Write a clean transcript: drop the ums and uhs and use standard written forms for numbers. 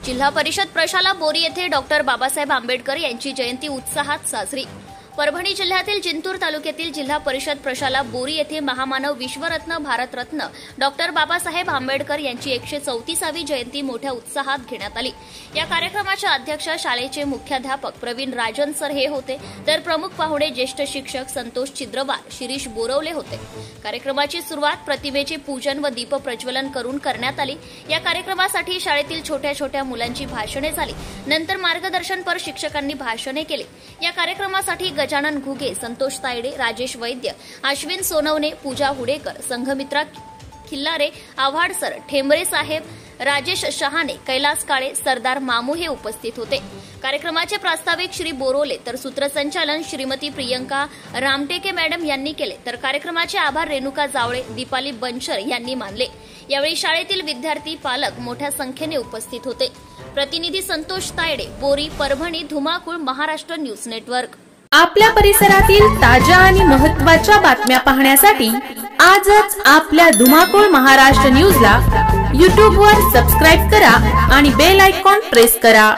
जिल्हा परिषद प्रशाला बोरी येथे डॉक्टर बाबासाहेब आंबेडकर यांची जयंती उत्साहात साजरी। परभणी जिल्ह्यातील जिंतूर तालुक्यातील जिल्हा परिषद प्रशाला बोरी येथे महामानव विश्वरत्न भारतरत्न डॉक्टर बाबासाहेब आंबेडकर यांची 134वी जयंती मोठ्या उत्साहात घेण्यात आली। या कार्यक्रमाच्या अध्यक्ष शाळेचे मुख्याध्यापक प्रवीण राजन सर हे होते, तर प्रमुख पाहुणे ज्येष्ठ शिक्षक संतोष छिद्रवार, शिरीष बोरवले होते। कार्यक्रमाची सुरुवात प्रतिमेचे पूजन व दीप प्रज्वलन करून करण्यात आली। या कार्यक्रमासाठी शाळेतील छोट्या छोट्या मुलांची भाषणे झाली। नंतर मार्गदर्शनपर शिक्षकांनी भाषणे केली। या कार्यक्रमासाठी गजानन घुगे, संतोष तायडे, राजेश वैद्य, अश्विन सोनवणे, पूजा हुडेकर, संघमित्रा खिल्लारे, आव्हाड सर, ठेंबरे साहेब, राजेश शहाणे, कैलास काळे, सरदार मामू हे उपस्थित होते। कार्यक्रमाचे प्रास्ताविक श्री बोरोले तर सूत्रसंचालन श्रीमती प्रियंका रामटेके मॅडम यांनी केले, तर कार्यक्रमाचे आभार रेणुका जावळे, दीपाली बनशर यांनी मानले। यावेळी शाळेतील विद्यार्थी, पालक मोठ्या संख्येने उपस्थित होते। प्रतिनिधी संतोष तायडे, बोरी, परभणी, धुमाकूळ, महाराष्ट्र न्यूज नेटवर्क। आपल्या परिसरातील ताज्या आणि महत्त्वाच्या बातम्या पाहण्यासाठी आजच आपल्या धुमाकूळ महाराष्ट्र न्यूजला YouTube वर सबस्क्राइब करा आणि बेल आयकॉन प्रेस करा।